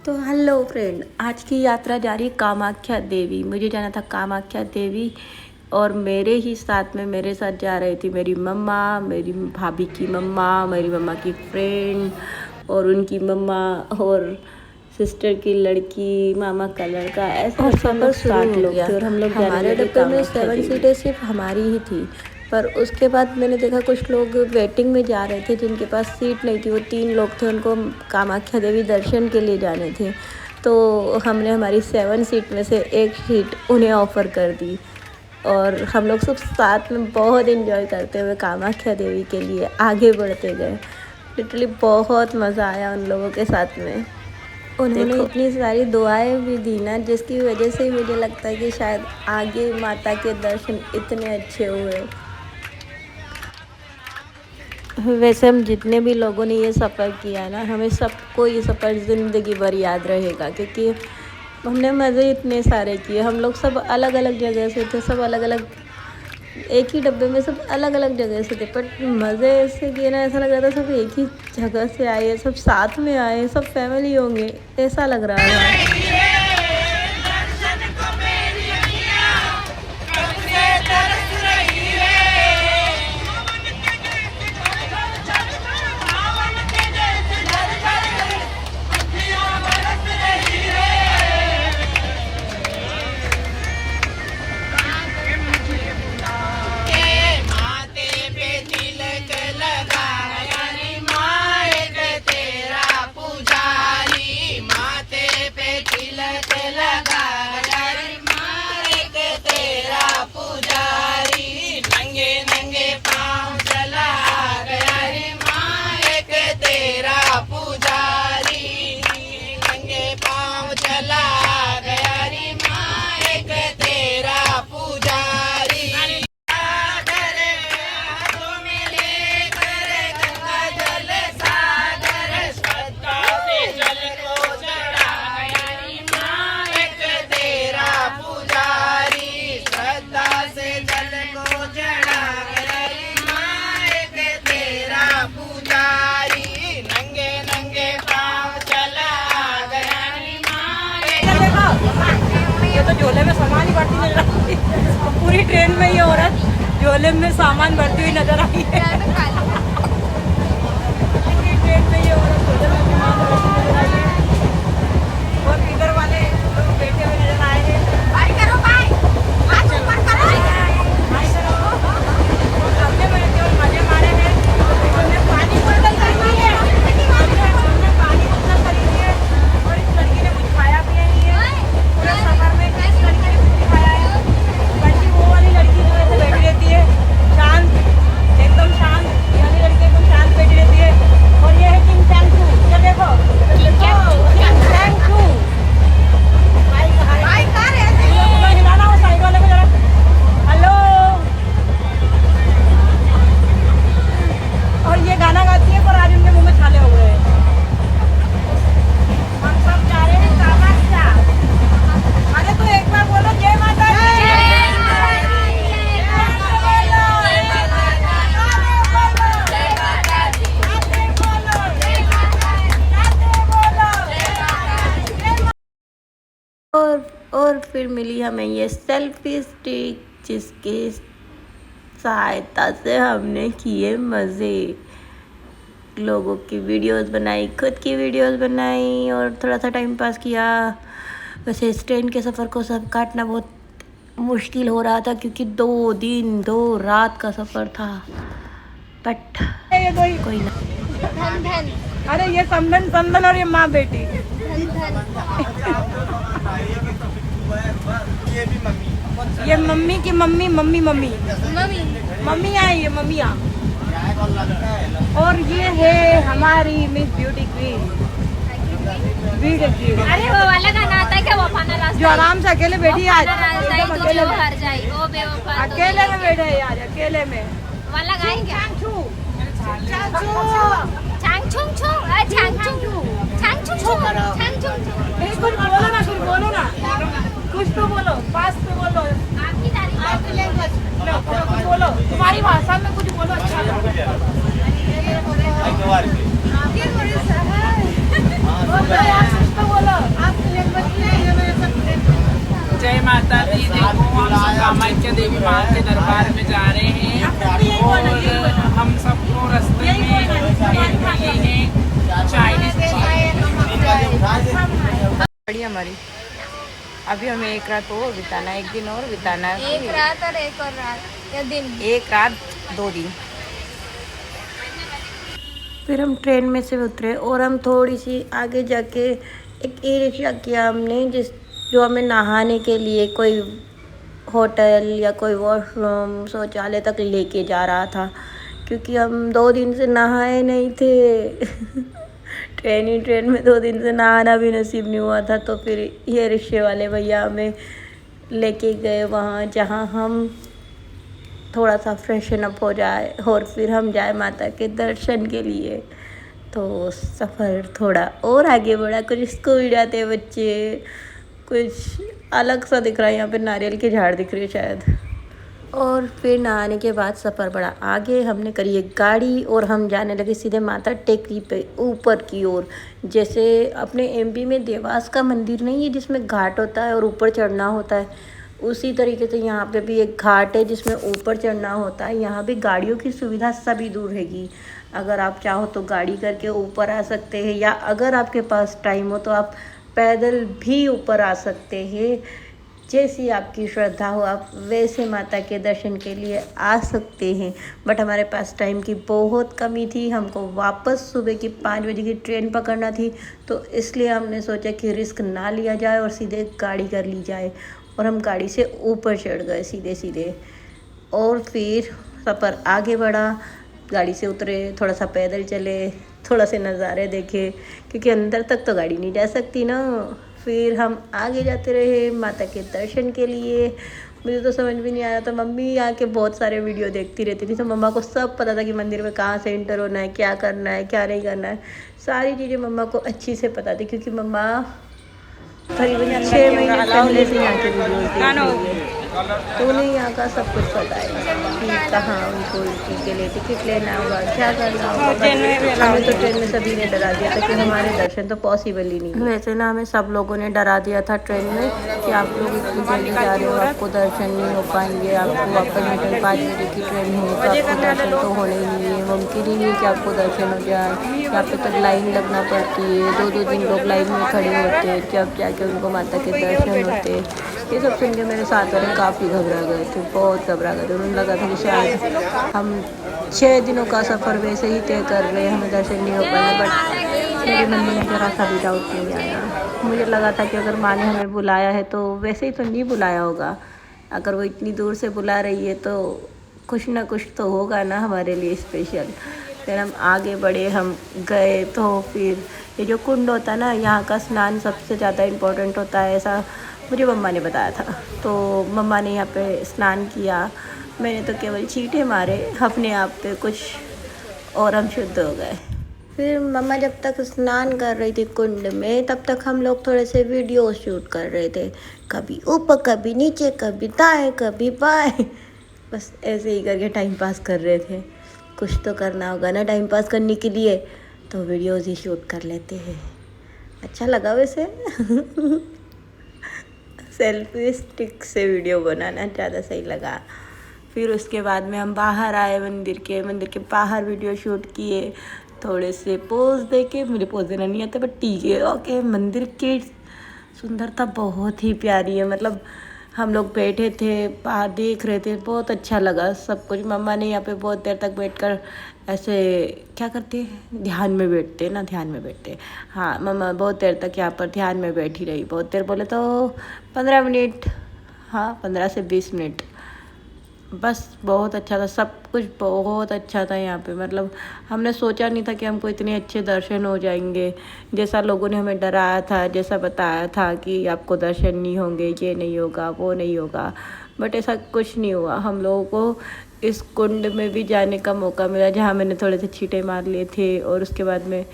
तो hello friend, आज की यात्रा जा रही है कामाख्या देवी। मुझे जाना था कामाख्या देवी और मेरे ही साथ में मेरे साथ जा रही थी मेरी मम्मा, मेरी भाभी की मम्मा, मेरी मम्मा की फ्रेंड और उनकी मम्मा और सिस्टर की लड़की, मामा का लड़का। ऐसे सफ़र शुरू हो गया और हम लोग हमारे डब्बे में 7 सीटें सिर्फ हमारी ही थी। पर उसके बाद मैंने देखा कुछ लोग वेटिंग में जा रहे थे जिनके पास सीट नहीं थी। वो 3 लोग थे, उनको कामाख्या देवी दर्शन के लिए जाने थे। तो हमने हमारी 7 सीट में से 1 सीट उन्हें ऑफ़र कर दी और हम लोग सब साथ में बहुत एंजॉय करते हुए कामाख्या देवी के लिए आगे बढ़ते गए। लिटरली बहुत मज़ा आया उन लोगों के साथ में। उन्होंने इतनी सारी दुआएं भी दी ना, जिसकी वजह से मुझे लगता है कि शायद आगे माता के दर्शन इतने अच्छे हुए। वैसे हम जितने भी लोगों ने ये सफ़र किया ना, हमें सबको ये सफ़र ज़िंदगी भर याद रहेगा, क्योंकि हमने मज़े इतने सारे किए। हम लोग सब अलग अलग जगह से थे, सब अलग अलग, एक ही डब्बे में सब अलग अलग जगह से थे, पर मज़े ऐसे किए ना, ऐसा लग रहा था सब एक ही जगह से आए, सब साथ में आए, सब फैमिली होंगे, ऐसा लग रहा था। झोले में सामान ही भरती नजर आई है। पूरी ट्रेन में ये औरत झोले में सामान भरती हुई नजर आई है। पूरी ट्रेन में ये औरत झोले में सामान भरती नजर आई है और इधर वाले लोग बैठे हुए नजर आए हैं। भाई करो भाई, हाथ ऊपर करो, भाई करो। हमने मजे मारे हैं, हमने पानी बोतल खरीदी है, हमने पानी बोतल खरीदी है और इस लड़की ने कुछ खाया पिया नहीं है पूरे सफर में। शांत, एकदम शांत, ये वाली लड़की एकदम शांत बैठी रहती है। और ये है किंग चैंग चू, ये देखो किंग चैंग चू। भाई कहाँ रहते हैं? हिलाना वो साइड वाले को जरा। हेलो। और ये गाना गाती है पर आज उनके मुंह में छाले हो गए हैं। हम सब जा रहे हैं कामाख्या। अरे तो एक बार बोलो जय माता दी। और फिर मिली हमें ये सेल्फी स्टिक, जिसके सहायता से हमने किए मज़े। लोगों की वीडियोस बनाई, खुद की वीडियोस बनाई और थोड़ा सा टाइम पास किया। वैसे इस ट्रेन के सफ़र को सब काटना बहुत मुश्किल हो रहा था, क्योंकि 2 दिन 2 रात का सफ़र था। बट कोई ना। धन धन। अरे ये समधन और ये माँ बेटी। ये मम्मी की मम्मी मम्मी मम्मी मम्मी आई है, मम्मिया। और ये है हमारी मिस ब्यूटी क्वीन। अरे वो वाला गाना आता है क्या, वफाना रास्ता, जो आराम से अकेले बैठी है आज, अकेले में बैठे है यार, अकेले में वाला गाएंगे। कुछ बोलो ना, कुछ बोलो ना, कुछ तो बोलो, पास तो बोलो, कुछ बोलो, तुम्हारी भाषा में कुछ बोलो अच्छा बोलो। माता दी, देखो हम सब कामाख्या देवी माँ के दरबार में जा रहे हैं और हम सबको रास्ते में मिली है चाइनीज बड़ी हमारी। अभी हमें एक रात और बिताना है, एक दिन और बिताना है। एक रात और एक और रात या दिन, एक रात 2 दिन। फिर हम ट्रेन में से उतरे और हम थोड़ी सी आगे जाके एक ई रिक्शा किया हमने, जो हमें नहाने के लिए कोई होटल या कोई वॉशरूम शौचालय तक लेके जा रहा था, क्योंकि हम 2 दिन से नहाए नहीं थे। ट्रेन में 2 दिन से नहाना भी नसीब नहीं हुआ था। तो फिर ये रिक्शे वाले भैया हमें लेके गए वहाँ जहाँ हम थोड़ा सा फ्रेशन अप हो जाए और फिर हम जाए माता के दर्शन के लिए। तो सफ़र थोड़ा और आगे बढ़ा। कुछ स्कूल जाते बच्चे, कुछ अलग सा दिख रहा है। यहाँ पे नारियल के झाड़ दिख रही है शायद। और फिर नहाने के बाद सफ़र बढ़ा आगे। हमने करी एक गाड़ी और हम जाने लगे सीधे माता टेकरी पे ऊपर की ओर। जैसे अपने एमपी में देवास का मंदिर नहीं है जिसमें घाट होता है और ऊपर चढ़ना होता है, उसी तरीके से यहाँ पे भी एक घाट है जिसमें ऊपर चढ़ना होता है। यहाँ भी गाड़ियों की सुविधा सभी दूर रहेगी। अगर आप चाहो तो गाड़ी करके ऊपर आ सकते हैं, या अगर आपके पास टाइम हो तो आप पैदल भी ऊपर आ सकते हैं। जैसी आपकी श्रद्धा हो आप वैसे माता के दर्शन के लिए आ सकते हैं। बट हमारे पास टाइम की बहुत कमी थी। हमको वापस सुबह की 5 बजे की ट्रेन पकड़ना थी, तो इसलिए हमने सोचा कि रिस्क ना लिया जाए और सीधे गाड़ी कर ली जाए। और हम गाड़ी से ऊपर चढ़ गए सीधे। और फिर सफ़र आगे बढ़ा। गाड़ी से उतरे, थोड़ा सा पैदल चले, थोड़ा से नज़ारे देखे, क्योंकि अंदर तक तो गाड़ी नहीं जा सकती ना। फिर हम आगे जाते रहे माता के दर्शन के लिए। मुझे तो समझ भी नहीं आ रहा था। मम्मी आके बहुत सारे वीडियो देखती रहती थी, तो मम्मा को सब पता था कि मंदिर में कहाँ से एंटर होना है, क्या करना है, क्या नहीं करना है। सारी चीज़ें मम्मा को अच्छी से पता थी, क्योंकि मम्मा करीबन 6 महीने पहले से यहाँ के वीडियोज़ देख रही है, तो उन्हें यहाँ का सब कुछ पता है कि कहाँ उनको के लिए टिकट लेना होगा, क्या करना होगा। हमें तो ट्रेन में सभी ने डरा दिया था कि हमारे दर्शन तो पॉसिबल ही नहीं है। वैसे ना हमें सब लोगों ने डरा दिया था ट्रेन में कि आप लोग इतनी जल्दी जा रहे हो, आपको दर्शन नहीं हो पाएंगे। आपको वापस रिटर्न 5 बजे की ट्रेन है, तो आपको दर्शन तो होने ही नहीं है, मुमकिन ही नहीं कि आपको दर्शन हो जाए। यहाँ पे तक लाइन लगना पड़ती है, 2-2 दिन लोग लाइन में खड़े होते हैं, जब जाके उनको माता के दर्शन होते हैं। ये सब सुन के मेरे साथ वाले काफ़ी घबरा गए थे, बहुत घबरा गए थे। उन्हें लगा था कि शायद हम 6 दिनों का सफ़र वैसे ही तय कर रहे हैं, हमें दर्शन नहीं हो पाएगा। बट मेरे मन में ज़रा सा भी डाउट नहीं आया। मुझे लगा था कि अगर माँ ने हमें बुलाया है तो वैसे ही तो नहीं बुलाया होगा। अगर वो इतनी दूर से बुला रही है तो कुछ ना कुछ तो होगा ना हमारे लिए स्पेशल। फिर हम आगे बढ़े, हम गए तो फिर ये जो कुंड होता है ना, यहाँ का स्नान सबसे ज़्यादा इम्पोर्टेंट होता है, ऐसा मुझे मम्मा ने बताया था। तो मम्मा ने यहाँ पे स्नान किया। मैंने तो केवल छींटे मारे अपने आप पे कुछ, और हम शुद्ध हो गए। फिर मम्मा जब तक स्नान कर रही थी कुंड में, तब तक हम लोग थोड़े से वीडियो शूट कर रहे थे, कभी ऊपर कभी नीचे, कभी दाएं कभी बाएं। बस ऐसे ही करके टाइम पास कर रहे थे। कुछ तो करना होगा ना टाइम पास करने के लिए, तो वीडियोज़ ही शूट कर लेते हैं। अच्छा लगा वैसे। सेल्फी स्टिक से वीडियो बनाना ज़्यादा सही लगा। फिर उसके बाद में हम बाहर आए, मंदिर के बाहर वीडियो शूट किए, थोड़े से पोज दे के। मुझे पोज देना नहीं आता, बट ठीक है, ओके। मंदिर की सुंदरता बहुत ही प्यारी है। मतलब हम लोग बैठे थे, बाहर देख रहे थे, बहुत अच्छा लगा सब कुछ। मम्मा ने यहाँ पे बहुत देर तक बैठकर ऐसे क्या करते हैं, ध्यान में बैठते हैं ना, ध्यान में बैठते हैं। हाँ, मम्मा बहुत देर तक यहाँ पर ध्यान में बैठी रही। बहुत देर बोले तो 15 मिनट, हाँ 15 से 20 मिनट बस। बहुत अच्छा था, सब कुछ बहुत अच्छा था यहाँ पे। मतलब हमने सोचा नहीं था कि हमको इतने अच्छे दर्शन हो जाएंगे। जैसा लोगों ने हमें डराया था, जैसा बताया था कि आपको दर्शन नहीं होंगे, ये नहीं होगा, वो नहीं होगा, बट ऐसा कुछ नहीं हुआ। हम लोगों को इस कुंड में भी जाने का मौका मिला, जहाँ मैंने थोड़े से छींटे मार लिए थे। और उसके बाद में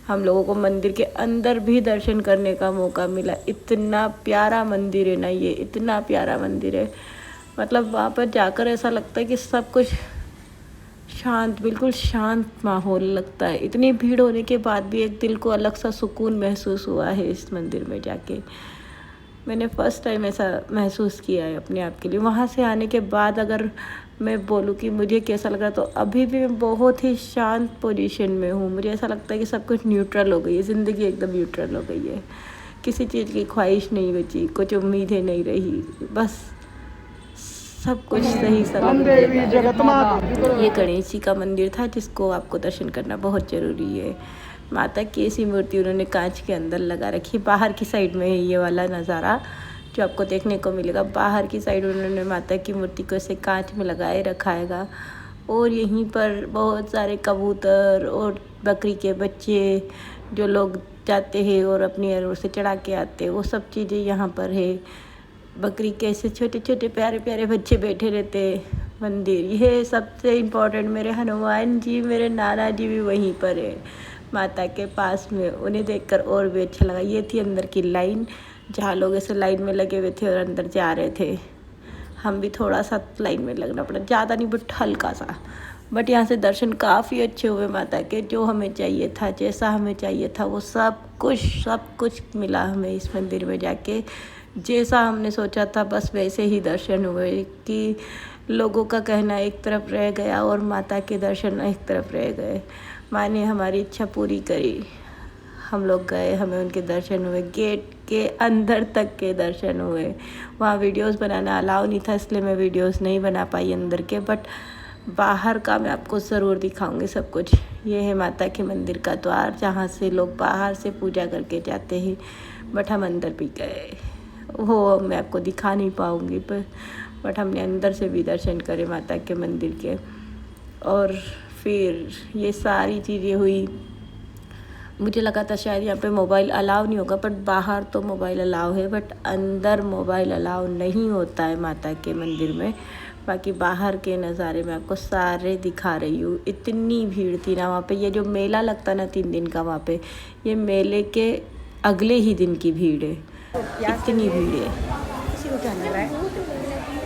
हम लोगों को मंदिर के अंदर भी दर्शन करने का मौका मिला। इतना प्यारा मंदिर है ना ये, इतना प्यारा मंदिर है। मतलब वहाँ पर जाकर ऐसा लगता है कि सब कुछ शांत, बिल्कुल शांत माहौल लगता है। इतनी भीड़ होने के बाद भी एक दिल को अलग सा सुकून महसूस हुआ है इस मंदिर में जाके। मैंने फ़र्स्ट टाइम ऐसा महसूस किया है अपने आप के लिए। वहाँ से आने के बाद अगर मैं बोलूँ कि मुझे कैसा लगा, तो अभी भी मैं बहुत ही शांत पोजीशन में हूँ। मुझे ऐसा लगता है कि सब कुछ न्यूट्रल हो गई है, ज़िंदगी एकदम न्यूट्रल हो गई है। किसी चीज़ की ख्वाहिश नहीं बची, कुछ उम्मीदें नहीं रही, बस सब कुछ सही सलामत। ये गणेश जी का मंदिर था जिसको आपको दर्शन करना बहुत ज़रूरी है। माता की ऐसी मूर्ति उन्होंने कांच के अंदर लगा रखी है। बाहर की साइड में है ये वाला नज़ारा जो आपको देखने को मिलेगा। बाहर की साइड उन्होंने माता की मूर्ति को ऐसे कांच में लगाए रखा हैगा। और यहीं पर बहुत सारे कबूतर और बकरी के बच्चे जो लोग जाते हैं और अपनी अरों से चढ़ा के आते हैं, वो सब चीज़ें यहाँ पर है। बकरी के ऐसे छोटे छोटे प्यारे प्यारे बच्चे बैठे रहते मंदिर। ये सबसे इम्पोर्टेंट, मेरे हनुमान जी, मेरे नाना जी भी वहीं पर है माता के पास में। उन्हें देखकर और भी अच्छा लगा। ये थी अंदर की लाइन जहाँ लोग ऐसे लाइन में लगे हुए थे और अंदर जा रहे थे। हम भी थोड़ा सा लाइन में लगना पड़ा, ज़्यादा नहीं बट हल्का सा। बट यहाँ से दर्शन काफ़ी अच्छे हुए माता के। जो हमें चाहिए था, जैसा हमें चाहिए था, वो सब कुछ मिला हमें इस मंदिर में जाके। जैसा हमने सोचा था बस वैसे ही दर्शन हुए कि लोगों का कहना एक तरफ रह गया और माता के दर्शन एक तरफ रह गए। माँ ने हमारी इच्छा पूरी करी। हम लोग गए, हमें उनके दर्शन हुए, गेट के अंदर तक के दर्शन हुए। वहाँ वीडियोस बनाना अलाउ नहीं था, इसलिए मैं वीडियोस नहीं बना पाई अंदर के, बट बाहर का मैं आपको ज़रूर दिखाऊंगी सब कुछ। ये है माता के मंदिर का द्वार जहाँ से लोग बाहर से पूजा करके जाते हैं, बट हम अंदर भी गए। वो मैं आपको दिखा नहीं पाऊँगी बट हमने अंदर से भी दर्शन करे माता के मंदिर के। और फिर ये सारी चीज़ें हुई। मुझे लगा था शायद यहाँ पे मोबाइल अलाउ नहीं होगा, बट बाहर तो मोबाइल अलाउ है, बट अंदर मोबाइल अलाउ नहीं होता है माता के मंदिर में। बाकी बाहर के नज़ारे मैं आपको सारे दिखा रही हूँ। इतनी भीड़ थी ना वहाँ पे। ये जो मेला लगता ना 3 दिन का वहाँ पे, ये मेले के अगले ही दिन की भीड़ है। इतनी भीड़ है। किसी को क्या लग रहा है?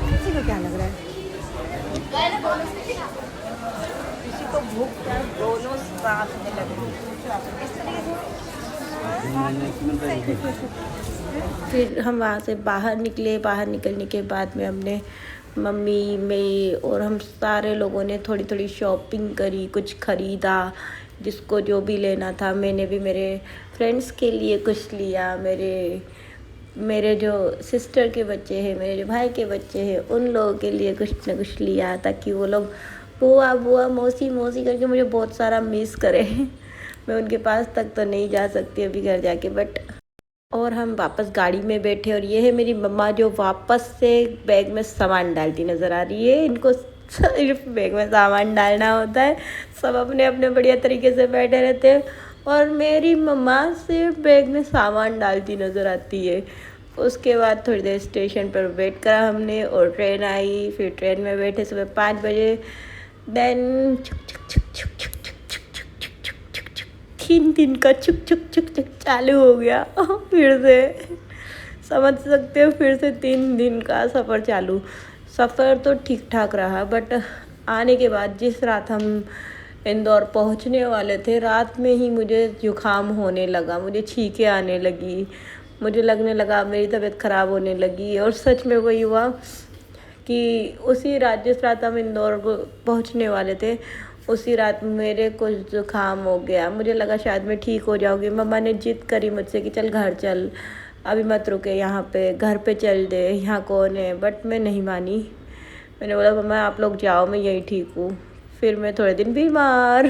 किसी को क्या लग रहा है? किसी को भूख क्या, दोनों साथ में लग रही है। इस तरीके से फिर हम वहाँ से बाहर निकले। बाहर निकलने के बाद में हमने मम्मी, मैं और हम सारे लोगों ने थोड़ी थोड़ी शॉपिंग करी, कुछ ख़रीदा जिसको जो भी लेना था। मैंने भी मेरे फ्रेंड्स के लिए कुछ लिया, मेरे जो सिस्टर के बच्चे हैं, मेरे जो भाई के बच्चे हैं, उन लोगों के लिए कुछ न कुछ लिया ताकि वो लोग बुआ बुआ मौसी मौसी करके मुझे बहुत सारा मिस करें। मैं उनके पास तक तो नहीं जा सकती अभी घर जाके, बट और हम वापस गाड़ी में बैठे। और ये है मेरी मम्मा जो वापस से बैग में सामान डालती नज़र आ रही है। इनको सिर्फ बैग में सामान डालना होता है, सब अपने अपने बढ़िया तरीके से बैठे रहते हैं और मेरी मम्मा सिर्फ बैग में सामान डालती नज़र आती है। उसके बाद थोड़ी देर स्टेशन पर वेट करा हमने और ट्रेन आई। फिर ट्रेन में बैठे सुबह 5 बजे। देन 3 दिन का छुक छुक छुक छुक चालू हो गया फिर से। समझ सकते हो, फिर से 3 दिन का सफ़र चालू। सफ़र तो ठीक ठाक रहा, बट आने के बाद जिस रात हम इंदौर पहुंचने वाले थे, रात में ही मुझे जुकाम होने लगा, मुझे छींकें आने लगी, मुझे लगने लगा मेरी तबीयत ख़राब होने लगी। और सच में वही हुआ कि उसी रात जिस रात हम इंदौर पहुंचने वाले थे, उसी रात मेरे कुछ जुकाम हो गया। मुझे लगा शायद मैं ठीक हो जाऊंगी। मम्मा ने जिद करी मुझसे कि चल घर चल, अभी मत रुके यहाँ पे, घर पे चल दे, यहाँ कौन है। बट मैं नहीं मानी। मैंने बोला मम्मा आप लोग जाओ, मैं यहीं ठीक हूँ। फिर मैं थोड़े दिन बीमार।